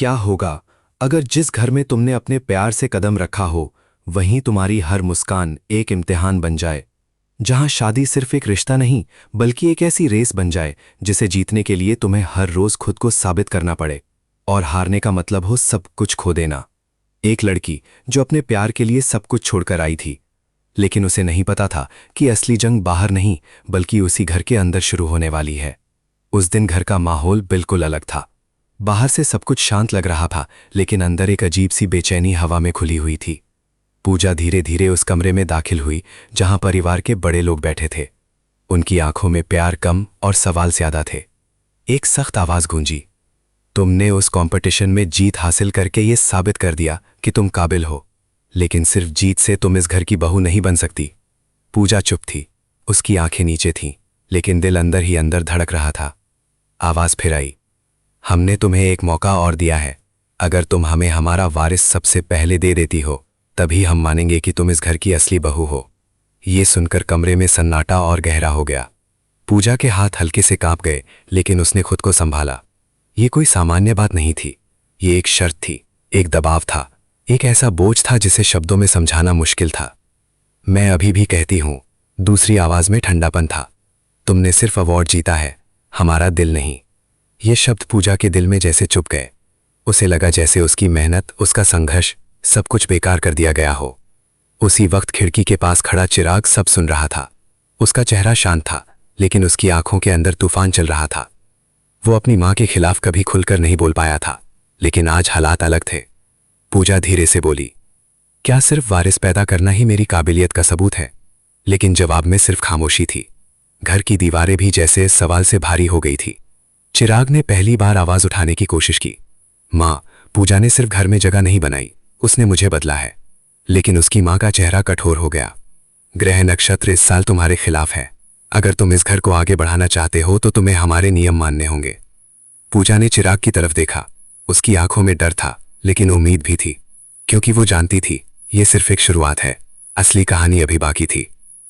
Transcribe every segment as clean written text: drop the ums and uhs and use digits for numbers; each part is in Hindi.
क्या होगा अगर जिस घर में तुमने अपने प्यार से कदम रखा हो वहीं तुम्हारी हर मुस्कान एक इम्तिहान बन जाए, जहां शादी सिर्फ एक रिश्ता नहीं बल्कि एक ऐसी रेस बन जाए जिसे जीतने के लिए तुम्हें हर रोज खुद को साबित करना पड़े और हारने का मतलब हो सब कुछ खो देना। एक लड़की जो अपने प्यार के लिए सब कुछ छोड़कर आई थी, लेकिन उसे नहीं पता था कि असली जंग बाहर नहीं बल्कि उसी घर के अंदर शुरू होने वाली है। उस दिन घर का माहौल बिल्कुल अलग था। बाहर से सब कुछ शांत लग रहा था, लेकिन अंदर एक अजीब सी बेचैनी हवा में खुली हुई थी। पूजा धीरे धीरे उस कमरे में दाखिल हुई जहां परिवार के बड़े लोग बैठे थे। उनकी आंखों में प्यार कम और सवाल ज्यादा थे। एक सख्त आवाज गूंजी, तुमने उस कंपटीशन में जीत हासिल करके ये साबित कर दिया कि तुम काबिल हो, लेकिन सिर्फ जीत से तुम इस घर की बहू नहीं बन सकती। पूजा चुप थी, उसकी आंखें नीचे थीं, लेकिन दिल अंदर ही अंदर धड़क रहा था। आवाज फिर आई, हमने तुम्हें एक मौका और दिया है। अगर तुम हमें हमारा वारिस सबसे पहले दे देती हो तभी हम मानेंगे कि तुम इस घर की असली बहू हो। ये सुनकर कमरे में सन्नाटा और गहरा हो गया। पूजा के हाथ हल्के से कांप गए, लेकिन उसने खुद को संभाला। ये कोई सामान्य बात नहीं थी, ये एक शर्त थी, एक दबाव था, एक ऐसा बोझ था जिसे शब्दों में समझाना मुश्किल था। मैं अभी भी कहती हूं, दूसरी आवाज में ठंडापन था, तुमने सिर्फ अवार्ड जीता है, हमारा दिल नहीं। ये शब्द पूजा के दिल में जैसे चुप गए। उसे लगा जैसे उसकी मेहनत, उसका संघर्ष, सब कुछ बेकार कर दिया गया हो। उसी वक्त खिड़की के पास खड़ा चिराग सब सुन रहा था। उसका चेहरा शांत था, लेकिन उसकी आंखों के अंदर तूफान चल रहा था। वो अपनी मां के खिलाफ कभी खुलकर नहीं बोल पाया था, लेकिन आज हालात अलग थे। पूजा धीरे से बोली, क्या सिर्फ वारिस पैदा करना ही मेरी काबिलियत का सबूत है? लेकिन जवाब में सिर्फ खामोशी थी। घर की दीवारें भी जैसे इस सवाल से भारी हो गई थी। चिराग ने पहली बार आवाज उठाने की कोशिश की, मां, पूजा ने सिर्फ घर में जगह नहीं बनाई, उसने मुझे बदला है। लेकिन उसकी मां का चेहरा कठोर हो गया। ग्रह नक्षत्र इस साल तुम्हारे खिलाफ है। अगर तुम इस घर को आगे बढ़ाना चाहते हो तो तुम्हें हमारे नियम मानने होंगे। पूजा ने चिराग की तरफ देखा। उसकी आंखों में डर था, लेकिन उम्मीद भी थी, क्योंकि वो जानती थी ये सिर्फ एक शुरुआत है, असली कहानी अभी बाकी थी।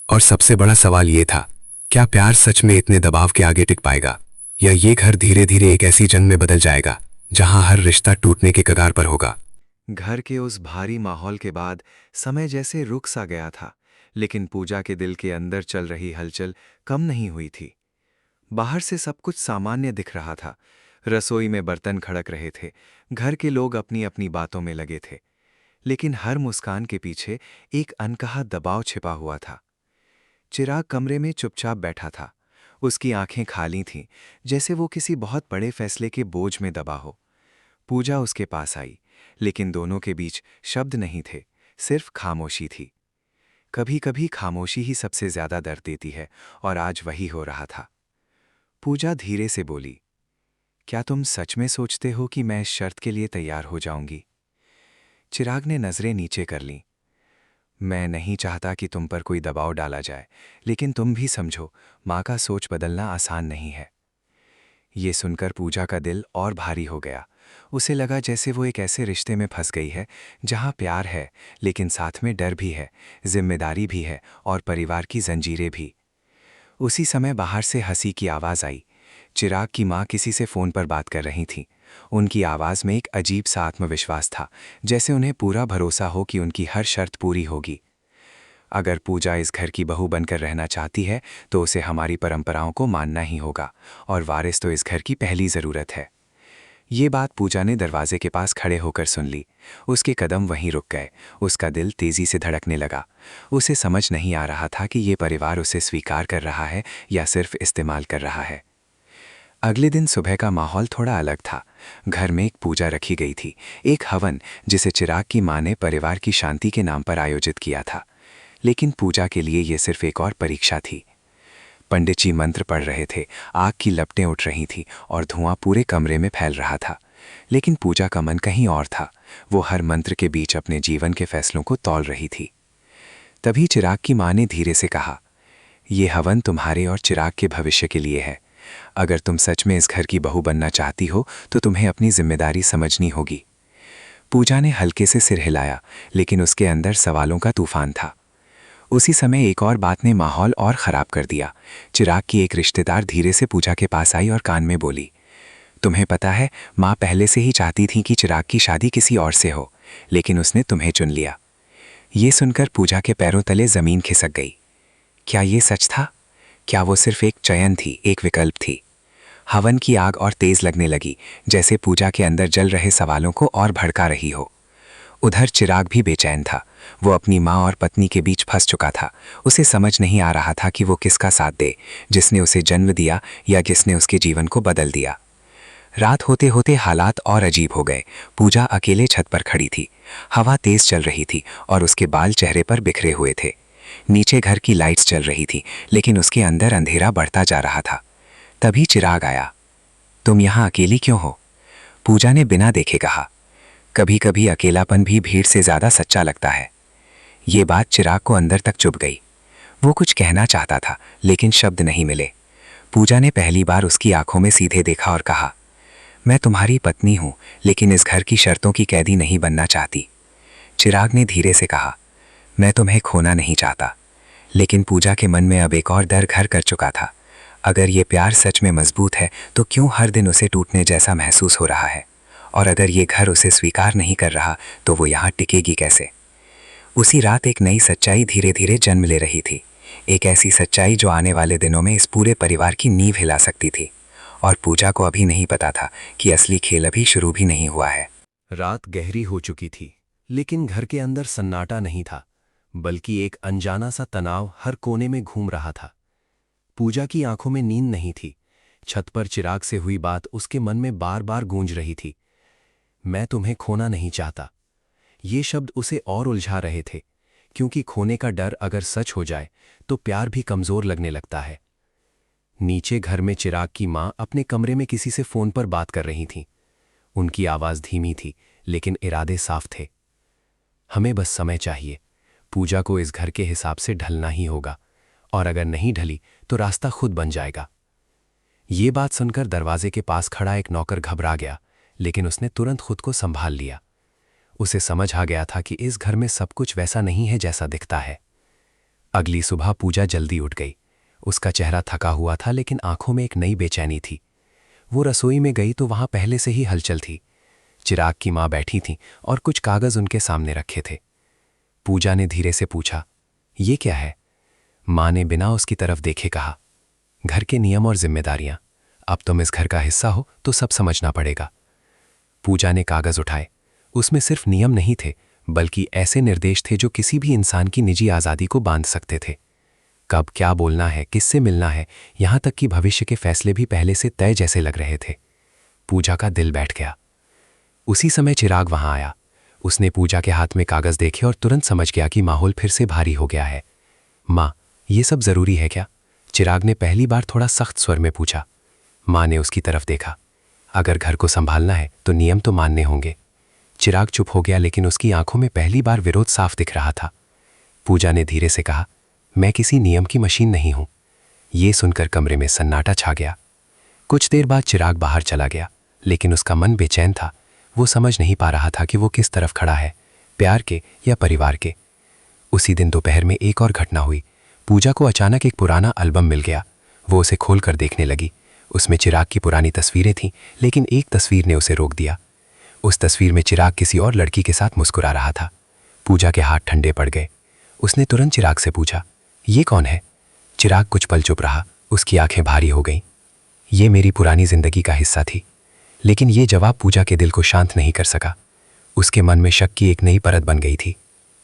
और सबसे बड़ा सवाल ये था, क्या प्यार सच में इतने दबाव के आगे टिक पाएगा, या ये घर धीरे धीरे एक ऐसी जंग में बदल जाएगा जहां हर रिश्ता टूटने के कगार पर होगा। घर के उस भारी माहौल के बाद समय जैसे रुक सा गया था, लेकिन पूजा के दिल के अंदर चल रही हलचल कम नहीं हुई थी। बाहर से सब कुछ सामान्य दिख रहा था। रसोई में बर्तन खड़क रहे थे, घर के लोग अपनी अपनी बातों में लगे थे, लेकिन हर मुस्कान के पीछे एक अनकहा दबाव छिपा हुआ था। चिराग कमरे में चुपचाप बैठा था। उसकी आंखें खाली थीं, जैसे वो किसी बहुत बड़े फैसले के बोझ में दबा हो। पूजा उसके पास आई, लेकिन दोनों के बीच शब्द नहीं थे, सिर्फ खामोशी थी। कभी कभी खामोशी ही सबसे ज्यादा दर्द देती है, और आज वही हो रहा था। पूजा धीरे से बोली, क्या तुम सच में सोचते हो कि मैं इस शर्त के लिए तैयार हो जाऊंगी? चिराग ने नजरें नीचे कर लीं। मैं नहीं चाहता कि तुम पर कोई दबाव डाला जाए, लेकिन तुम भी समझो, माँ का सोच बदलना आसान नहीं है। ये सुनकर पूजा का दिल और भारी हो गया। उसे लगा जैसे वो एक ऐसे रिश्ते में फंस गई है जहां प्यार है, लेकिन साथ में डर भी है, जिम्मेदारी भी है, और परिवार की जंजीरें भी। उसी समय बाहर से हंसी की आवाज़ आई। चिराग की माँ किसी से फ़ोन पर बात कर रही थीं। उनकी आवाज़ में एक अजीब सा आत्मविश्वास था, जैसे उन्हें पूरा भरोसा हो कि उनकी हर शर्त पूरी होगी। अगर पूजा इस घर की बहू बनकर रहना चाहती है तो उसे हमारी परंपराओं को मानना ही होगा, और वारिस तो इस घर की पहली ज़रूरत है। ये बात पूजा ने दरवाजे के पास खड़े होकर सुन ली। उसके कदम वहीं रुक गए। उसका दिल तेजी से धड़कने लगा। उसे समझ नहीं आ रहा था कि ये परिवार उसे स्वीकार कर रहा है या सिर्फ इस्तेमाल कर रहा है। अगले दिन सुबह का माहौल थोड़ा अलग था। घर में एक पूजा रखी गई थी, एक हवन जिसे चिराग की माँ ने परिवार की शांति के नाम पर आयोजित किया था। लेकिन पूजा के लिए यह सिर्फ एक और परीक्षा थी। पंडित जी मंत्र पढ़ रहे थे, आग की लपटें उठ रही थीं और धुआं पूरे कमरे में फैल रहा था। लेकिन पूजा का मन कहीं और था। वो हर मंत्र के बीच अपने जीवन के फैसलों को तौल रही थी। तभी चिराग की माँ ने धीरे से कहा, ये हवन तुम्हारे और चिराग के भविष्य के लिए है। अगर तुम सच में इस घर की बहू बनना चाहती हो तो तुम्हें अपनी जिम्मेदारी समझनी होगी। पूजा ने हल्के से सिर हिलाया, लेकिन उसके अंदर सवालों का तूफान था। उसी समय एक और बात ने माहौल और ख़राब कर दिया। चिराग की एक रिश्तेदार धीरे से पूजा के पास आई और कान में बोली, तुम्हें पता है, माँ पहले से ही चाहती थी कि चिराग की शादी किसी और से हो, लेकिन उसने तुम्हें चुन लिया। ये सुनकर पूजा के पैरों तले जमीन खिसक गई। क्या ये सच था? क्या वो सिर्फ एक चयन थी, एक विकल्प थी? हवन की आग और तेज लगने लगी, जैसे पूजा के अंदर जल रहे सवालों को और भड़का रही हो। उधर चिराग भी बेचैन था। वो अपनी माँ और पत्नी के बीच फंस चुका था। उसे समझ नहीं आ रहा था कि वो किसका साथ दे, जिसने उसे जन्म दिया या जिसने उसके जीवन को बदल दिया। रात होते होते हालात और अजीब हो गए। पूजा अकेले छत पर खड़ी थी। हवा तेज चल रही थी और उसके बाल चेहरे पर बिखरे हुए थे। नीचे घर की लाइट्स चल रही थी, लेकिन उसके अंदर अंधेरा बढ़ता जा रहा था। तभी चिराग आया। तुम यहाँ अकेली क्यों हो? पूजा ने बिना देखे कहा। कभी कभी अकेलापन भी भीड़ से ज्यादा सच्चा लगता है। ये बात चिराग को अंदर तक चुभ गई। वो कुछ कहना चाहता था, लेकिन शब्द नहीं मिले। पूजा ने पहली बार उसकी आंखों में सीधे देखा और कहा, मैं तुम्हारी पत्नी हूं, लेकिन इस घर की शर्तों की कैदी नहीं बनना चाहती। चिराग ने धीरे से कहा, मैं तुम्हें खोना नहीं चाहता। लेकिन पूजा के मन में अब एक और डर घर कर चुका था। अगर ये प्यार सच में मजबूत है तो क्यों हर दिन उसे टूटने जैसा महसूस हो रहा है? और अगर ये घर उसे स्वीकार नहीं कर रहा तो वो यहाँ टिकेगी कैसे? उसी रात एक नई सच्चाई धीरे धीरे जन्म ले रही थी। एक ऐसी सच्चाई जो आने वाले दिनों में इस पूरे परिवार की नींव हिला सकती थी। और पूजा को अभी नहीं पता था कि असली खेल अभी शुरू भी नहीं हुआ है। रात गहरी हो चुकी थी, लेकिन घर के अंदर सन्नाटा नहीं था, बल्कि एक अनजाना सा तनाव हर कोने में घूम रहा था। पूजा की आंखों में नींद नहीं थी। छत पर चिराग से हुई बात उसके मन में बार बार गूंज रही थी। मैं तुम्हें खोना नहीं चाहता। ये शब्द उसे और उलझा रहे थे, क्योंकि खोने का डर अगर सच हो जाए तो प्यार भी कमजोर लगने लगता है। नीचे घर में चिराग की मां अपने कमरे में किसी से फोन पर बात कर रही थीं। उनकी आवाज धीमी थी, लेकिन इरादे साफ थे। हमें बस समय चाहिए। पूजा को इस घर के हिसाब से ढलना ही होगा, और अगर नहीं ढली तो रास्ता खुद बन जाएगा। ये बात सुनकर दरवाजे के पास खड़ा एक नौकर घबरा गया, लेकिन उसने तुरंत खुद को संभाल लिया। उसे समझ आ गया था कि इस घर में सब कुछ वैसा नहीं है जैसा दिखता है। अगली सुबह पूजा जल्दी उठ गई। उसका चेहरा थका हुआ था, लेकिन आंखों में एक नई बेचैनी थी। वो रसोई में गई तो वहां पहले से ही हलचल थी। चिराग की मां बैठी थी और कुछ कागज उनके सामने रखे थे। पूजा ने धीरे से पूछा, ये क्या है? मां ने बिना उसकी तरफ देखे कहा, घर के नियम और जिम्मेदारियां। अब तुम इस घर का हिस्सा हो तो सब समझना पड़ेगा। पूजा ने कागज उठाए। उसमें सिर्फ नियम नहीं थे, बल्कि ऐसे निर्देश थे जो किसी भी इंसान की निजी आज़ादी को बांध सकते थे। कब क्या बोलना है, किससे मिलना है, यहां तक कि भविष्य के फैसले भी पहले से तय जैसे लग रहे थे। पूजा का दिल बैठ गया। उसी समय चिराग वहां आया। उसने पूजा के हाथ में कागज देखे और तुरंत समझ गया कि माहौल फिर से भारी हो गया है। मां, ये सब जरूरी है क्या? चिराग ने पहली बार थोड़ा सख्त स्वर में पूछा। मां ने उसकी तरफ देखा। अगर घर को संभालना है तो नियम तो मानने होंगे। चिराग चुप हो गया, लेकिन उसकी आंखों में पहली बार विरोध साफ दिख रहा था। पूजा ने धीरे से कहा, मैं किसी नियम की मशीन नहीं हूं। ये सुनकर कमरे में सन्नाटा छा गया। कुछ देर बाद चिराग बाहर चला गया, लेकिन उसका मन बेचैन था। वो समझ नहीं पा रहा था कि वो किस तरफ खड़ा है, प्यार के या परिवार के। उसी दिन दोपहर में एक और घटना हुई। पूजा को अचानक एक पुराना एल्बम मिल गया। वो उसे खोलकर देखने लगी। उसमें चिराग की पुरानी तस्वीरें थीं, लेकिन एक तस्वीर ने उसे रोक दिया। उस तस्वीर में चिराग किसी और लड़की के साथ मुस्कुरा रहा था। पूजा के हाथ ठंडे पड़ गए। उसने तुरंत चिराग से पूछा, ये कौन है? चिराग कुछ पल चुप रहा। उसकी आंखें भारी हो गईं। ये मेरी पुरानी जिंदगी का हिस्सा थी। लेकिन ये जवाब पूजा के दिल को शांत नहीं कर सका। उसके मन में शक की एक नई परत बन गई थी।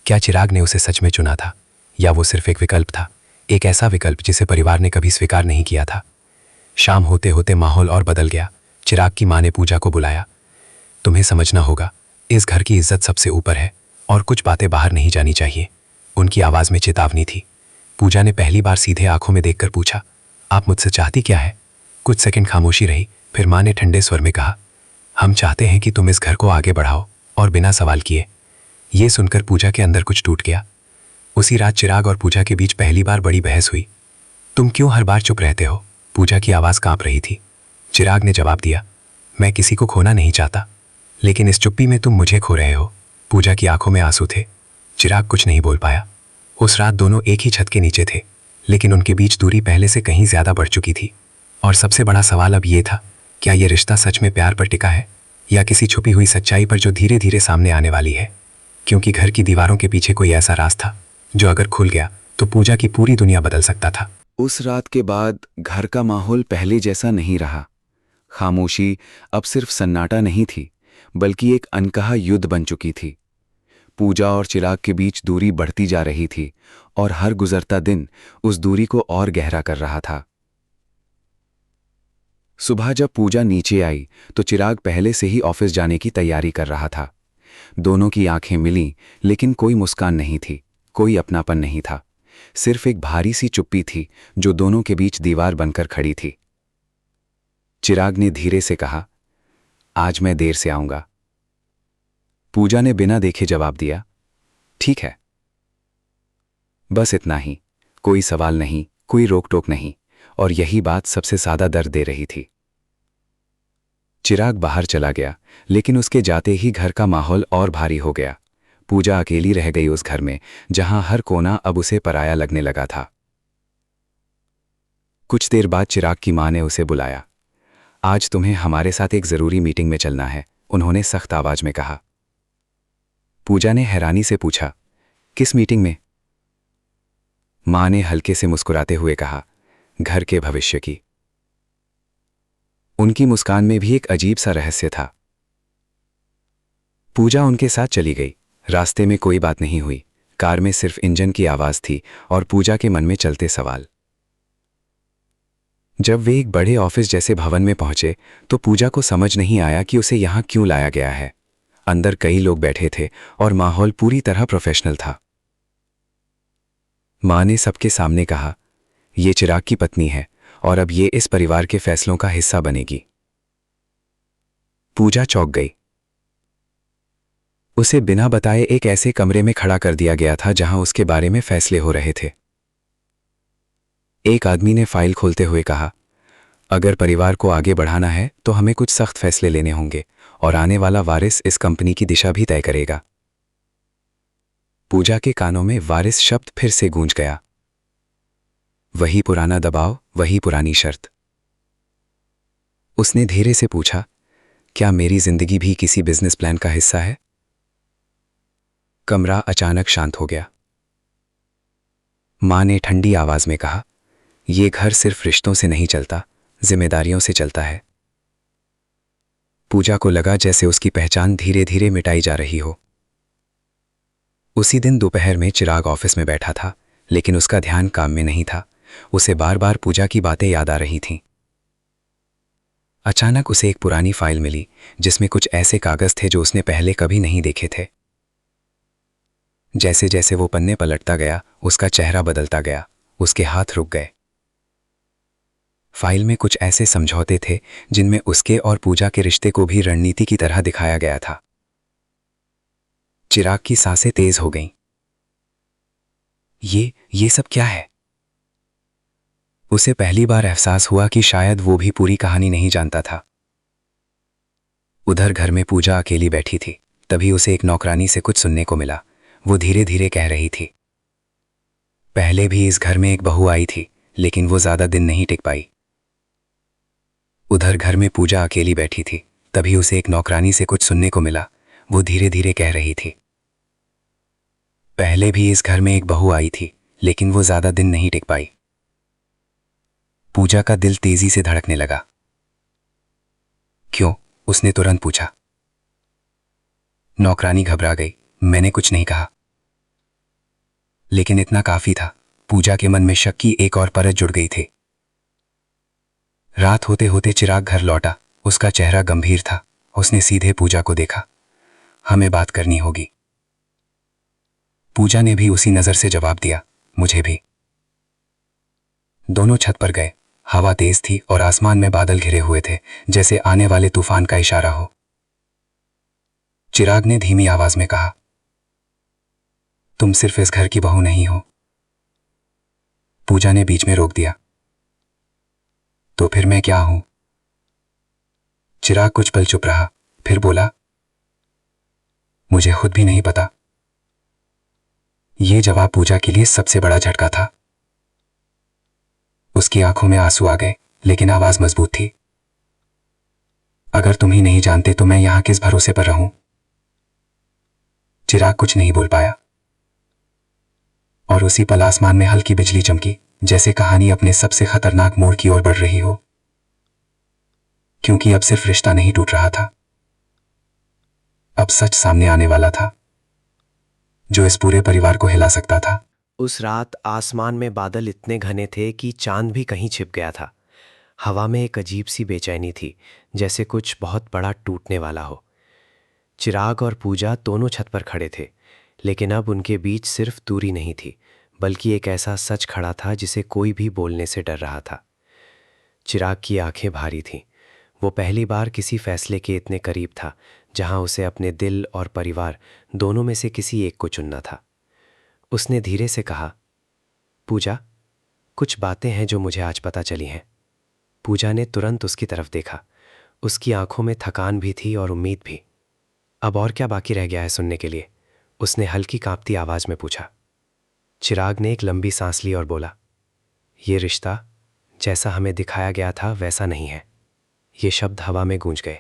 क्या चिराग ने उसे सच में चुना था, या वो सिर्फ एक विकल्प था? एक ऐसा विकल्प जिसे परिवार ने कभी स्वीकार नहीं किया था। शाम होते होते माहौल और बदल गया। चिराग की मां ने पूजा को बुलाया। तुम्हें समझना होगा, इस घर की इज्जत सबसे ऊपर है और कुछ बातें बाहर नहीं जानी चाहिए। उनकी आवाज में चेतावनी थी। पूजा ने पहली बार सीधे आंखों में देखकर पूछा, आप मुझसे चाहती क्या है? कुछ सेकंड खामोशी रही, फिर मां ने ठंडे स्वर में कहा, हम चाहते हैं कि तुम इस घर को आगे बढ़ाओ, और बिना सवाल किए। ये सुनकर पूजा के अंदर कुछ टूट गया। उसी रात चिराग और पूजा के बीच पहली बार बड़ी बहस हुई। तुम क्यों हर बार चुप रहते हो? पूजा की आवाज कांप रही थी। चिराग ने जवाब दिया, मैं किसी को खोना नहीं चाहता, लेकिन इस चुप्पी में तुम मुझे खो रहे हो। पूजा की आंखों में आंसू थे। चिराग कुछ नहीं बोल पाया। उस रात दोनों एक ही छत के नीचे थे, लेकिन उनके बीच दूरी पहले से कहीं ज्यादा बढ़ चुकी थी। और सबसे बड़ा सवाल अब ये था क्या ये रिश्ता सच में प्यार पर टिका है या किसी छुपी हुई सच्चाई पर जो धीरे धीरे सामने आने वाली है? क्योंकि घर की दीवारों के पीछे कोई ऐसा राज था जो अगर खुल गया तो पूजा की पूरी दुनिया बदल सकता था। उस रात के बाद घर का माहौल पहले जैसा नहीं रहा। खामोशी अब सिर्फ सन्नाटा नहीं थी, बल्कि एक अनकहा युद्ध बन चुकी थी। पूजा और चिराग के बीच दूरी बढ़ती जा रही थी और हर गुजरता दिन उस दूरी को और गहरा कर रहा था। सुबह जब पूजा नीचे आई तो चिराग पहले से ही ऑफिस जाने की तैयारी कर रहा था। दोनों की आंखें मिलीं, लेकिन कोई मुस्कान नहीं थी, कोई अपनापन नहीं था। सिर्फ एक भारी सी चुप्पी थी जो दोनों के बीच दीवार बनकर खड़ी थी। चिराग ने धीरे से कहा, आज मैं देर से आऊंगा। पूजा ने बिना देखे जवाब दिया, ठीक है। बस इतना ही, कोई सवाल नहीं, कोई रोक टोक नहीं, और यही बात सबसे ज्यादा दर्द दे रही थी। चिराग बाहर चला गया, लेकिन उसके जाते ही घर का माहौल और भारी हो गया। पूजा अकेली रह गई उस घर में जहां हर कोना अब उसे पराया लगने लगा था। कुछ देर बाद चिराग की मां ने उसे बुलाया। आज तुम्हें हमारे साथ एक जरूरी मीटिंग में चलना है, उन्होंने सख्त आवाज में कहा। पूजा ने हैरानी से पूछा, किस मीटिंग में? मां ने हल्के से मुस्कुराते हुए कहा, घर के भविष्य की। उनकी मुस्कान में भी एक अजीब सा रहस्य था। पूजा उनके साथ चली गई। रास्ते में कोई बात नहीं हुई, कार में सिर्फ इंजन की आवाज थी और पूजा के मन में चलते सवाल। जब वे एक बड़े ऑफिस जैसे भवन में पहुंचे तो पूजा को समझ नहीं आया कि उसे यहां क्यों लाया गया है। अंदर कई लोग बैठे थे और माहौल पूरी तरह प्रोफेशनल था। मां ने सबके सामने कहा, ये चिराग की पत्नी है और अब ये इस परिवार के फैसलों का हिस्सा बनेगी। पूजा चौंक गई। उसे बिना बताए एक ऐसे कमरे में खड़ा कर दिया गया था जहां उसके बारे में फैसले हो रहे थे। एक आदमी ने फाइल खोलते हुए कहा, अगर परिवार को आगे बढ़ाना है तो हमें कुछ सख्त फैसले लेने होंगे और आने वाला वारिस इस कंपनी की दिशा भी तय करेगा। पूजा के कानों में वारिस शब्द फिर से गूंज गया। वही पुराना दबाव, वही पुरानी शर्त। उसने धीरे से पूछा, क्या मेरी जिंदगी भी किसी बिजनेस प्लान का हिस्सा है? कमरा अचानक शांत हो गया। मां ने ठंडी आवाज में कहा, यह घर सिर्फ रिश्तों से नहीं चलता, जिम्मेदारियों से चलता है। पूजा को लगा जैसे उसकी पहचान धीरे धीरे मिटाई जा रही हो। उसी दिन दोपहर में चिराग ऑफिस में बैठा था, लेकिन उसका ध्यान काम में नहीं था। उसे बार बार पूजा की बातें याद आ रही थीं। अचानक उसे एक पुरानी फाइल मिली जिसमें कुछ ऐसे कागज थे जो उसने पहले कभी नहीं देखे थे। जैसे जैसे वो पन्ने पलटता गया, उसका चेहरा बदलता गया, उसके हाथ रुक गए। फाइल में कुछ ऐसे समझौते थे जिनमें उसके और पूजा के रिश्ते को भी रणनीति की तरह दिखाया गया था। चिराग की सांसें तेज हो गईं। ये सब क्या है? उसे पहली बार एहसास हुआ कि शायद वो भी पूरी कहानी नहीं जानता था। उधर घर में पूजा अकेली बैठी थी। तभी उसे एक नौकरानी से कुछ सुनने को मिला। वो धीरे धीरे कह रही थी, पहले भी इस घर में एक बहू आई थी, लेकिन वो ज्यादा दिन नहीं टिक पाई। उधर घर में पूजा अकेली बैठी थी। तभी उसे एक नौकरानी से कुछ सुनने को मिला। वो धीरे धीरे कह रही थी, पहले भी इस घर में एक बहू आई थी, लेकिन वो ज्यादा दिन नहीं टिक पाई। पूजा का दिल तेजी से धड़कने लगा। क्यों? उसने तुरंत पूछा। नौकरानी घबरा गई। मैंने कुछ नहीं कहा। लेकिन इतना काफी था। पूजा के मन में शक की एक और परत जुड़ गई थी। रात होते होते चिराग घर लौटा। उसका चेहरा गंभीर था। उसने सीधे पूजा को देखा। हमें बात करनी होगी। पूजा ने भी उसी नजर से जवाब दिया, मुझे भी। दोनों छत पर गए। हवा तेज थी और आसमान में बादल घिरे हुए थे, जैसे आने वाले तूफान का इशारा हो। चिराग ने धीमी आवाज में कहा, तुम सिर्फ इस घर की बहू नहीं हो। पूजा ने बीच में रोक दिया, तो फिर मैं क्या हूं? चिराग कुछ पल चुप रहा, फिर बोला, मुझे खुद भी नहीं पता। यह जवाब पूजा के लिए सबसे बड़ा झटका था। उसकी आंखों में आंसू आ गए, लेकिन आवाज मजबूत थी। अगर तुम ही नहीं जानते तो मैं यहां किस भरोसे पर रहूं? चिराग कुछ नहीं बोल पाया और उसी पल आसमान में हल्की बिजली चमकी, जैसे कहानी अपने सबसे खतरनाक मोड़ की ओर बढ़ रही हो। क्योंकि अब सिर्फ रिश्ता नहीं टूट रहा था, अब सच सामने आने वाला था, जो इस पूरे परिवार को हिला सकता था। उस रात आसमान में बादल इतने घने थे कि चांद भी कहीं छिप गया था। हवा में एक अजीब सी बेचैनी थी, जैसे कुछ बहुत बड़ा टूटने वाला हो। चिराग और पूजा दोनों छत पर खड़े थे, लेकिन अब उनके बीच सिर्फ दूरी नहीं थी, बल्कि एक ऐसा सच खड़ा था जिसे कोई भी बोलने से डर रहा था। चिराग की आंखें भारी थीं। वो पहली बार किसी फैसले के इतने करीब था, जहां उसे अपने दिल और परिवार दोनों में से किसी एक को चुनना था। उसने धीरे से कहा, पूजा, कुछ बातें हैं जो मुझे आज पता चली हैं। पूजा ने तुरंत उसकी तरफ देखा। उसकी आंखों में थकान भी थी और उम्मीद भी। अब और क्या बाकी रह गया है सुनने के लिए? उसने हल्की कांपती आवाज में पूछा। चिराग ने एक लंबी सांस ली और बोला, ये रिश्ता जैसा हमें दिखाया गया था वैसा नहीं है। ये शब्द हवा में गूंज गए।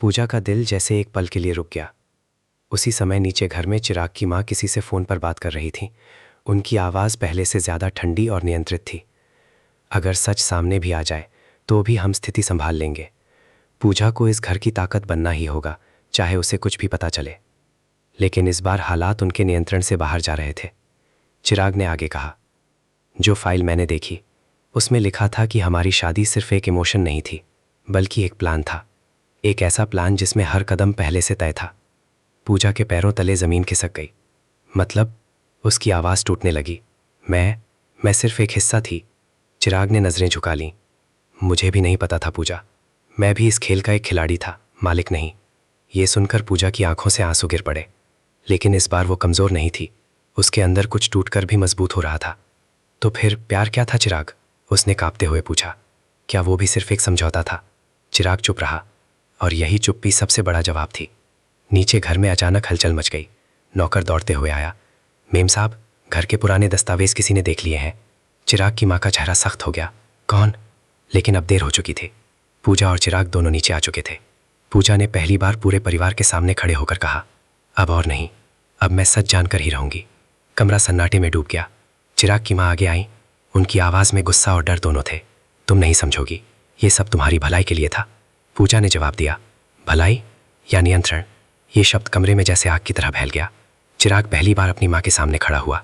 पूजा का दिल जैसे एक पल के लिए रुक गया। उसी समय नीचे घर में चिराग की माँ किसी से फ़ोन पर बात कर रही थी। उनकी आवाज़ पहले से ज़्यादा ठंडी और नियंत्रित थी। अगर सच सामने भी आ जाए तो भी हम स्थिति संभाल लेंगे। पूजा को इस घर की ताकत बनना ही होगा, चाहे उसे कुछ भी पता चले। लेकिन इस बार हालात उनके नियंत्रण से बाहर जा रहे थे। चिराग ने आगे कहा, जो फाइल मैंने देखी उसमें लिखा था कि हमारी शादी सिर्फ एक इमोशन नहीं थी, बल्कि एक प्लान था। एक ऐसा प्लान जिसमें हर कदम पहले से तय था। पूजा के पैरों तले ज़मीन खिसक गई। मतलब? उसकी आवाज़ टूटने लगी। मैं सिर्फ एक हिस्सा थी। चिराग ने नज़रें झुका लीं। मुझे भी नहीं पता था पूजा। मैं भी इस खेल का एक खिलाड़ी था, मालिक नहीं। ये सुनकर पूजा की आंखों से आंसू गिर पड़े। लेकिन इस बार वो कमज़ोर नहीं थी। उसके अंदर कुछ टूटकर भी मजबूत हो रहा था। तो फिर प्यार क्या था चिराग? उसने कांपते हुए पूछा। क्या वो भी सिर्फ एक समझौता था? चिराग चुप रहा, और यही चुप्पी सबसे बड़ा जवाब थी। नीचे घर में अचानक हलचल मच गई। नौकर दौड़ते हुए आया। मेम साहब, घर के पुराने दस्तावेज किसी ने देख लिए हैं। चिराग की माँ का चेहरा सख्त हो गया। कौन? लेकिन अब देर हो चुकी थी। पूजा और चिराग दोनों नीचे आ चुके थे। पूजा ने पहली बार पूरे परिवार के सामने खड़े होकर कहा, अब और नहीं, अब मैं सच जानकर ही रहूंगी। कमरा सन्नाटे में डूब गया। चिराग की माँ आगे आई। उनकी आवाज़ में गुस्सा और डर दोनों थे। तुम नहीं समझोगी, ये सब तुम्हारी भलाई के लिए था। पूजा ने जवाब दिया। भलाई या नियंत्रण? ये शब्द कमरे में जैसे आग की तरह फैल गया। चिराग पहली बार अपनी माँ के सामने खड़ा हुआ।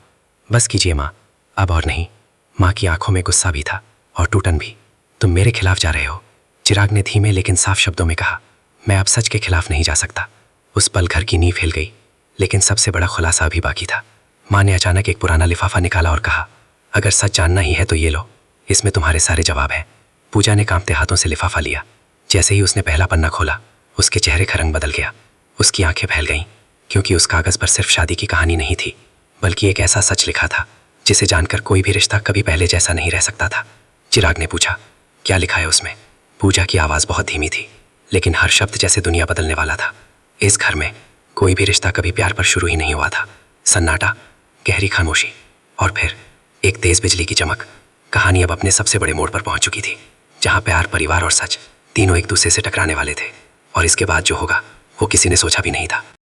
बस कीजिए माँ, अब और नहीं। माँ की आंखों में गुस्सा भी था और टूटन भी। तुम मेरे खिलाफ जा रहे हो, चिराग ने धीमे लेकिन साफ शब्दों में कहा। मैं अब सच के खिलाफ नहीं जा सकता। उस पल घर की नींव हिल गई, लेकिन सबसे बड़ा खुलासा अभी बाकी था। माँ ने अचानक एक पुराना लिफाफा निकाला और कहा, अगर सच जानना ही है तो ये लो, इसमें तुम्हारे सारे जवाब हैं। पूजा ने कांपते हाथों से लिफाफा लिया। जैसे ही उसने पहला पन्ना खोला, उसके चेहरे का रंग बदल गया। उसकी आंखें फैल गईं, क्योंकि उस कागज़ पर सिर्फ शादी की कहानी नहीं थी, बल्कि एक ऐसा सच लिखा था जिसे जानकर कोई भी रिश्ता कभी पहले जैसा नहीं रह सकता था। चिराग ने पूछा, क्या लिखा है उसमें? पूजा की आवाज़ बहुत धीमी थी, लेकिन हर शब्द जैसे दुनिया बदलने वाला था। इस घर में कोई भी रिश्ता कभी प्यार पर शुरू ही नहीं हुआ था। सन्नाटा, गहरी खामोशी, और फिर एक तेज बिजली की चमक। कहानी अब अपने सबसे बड़े मोड़ पर पहुंच चुकी थी, जहां प्यार, परिवार और सच तीनों एक दूसरे से टकराने वाले थे। और इसके बाद जो होगा वो किसी ने सोचा भी नहीं था।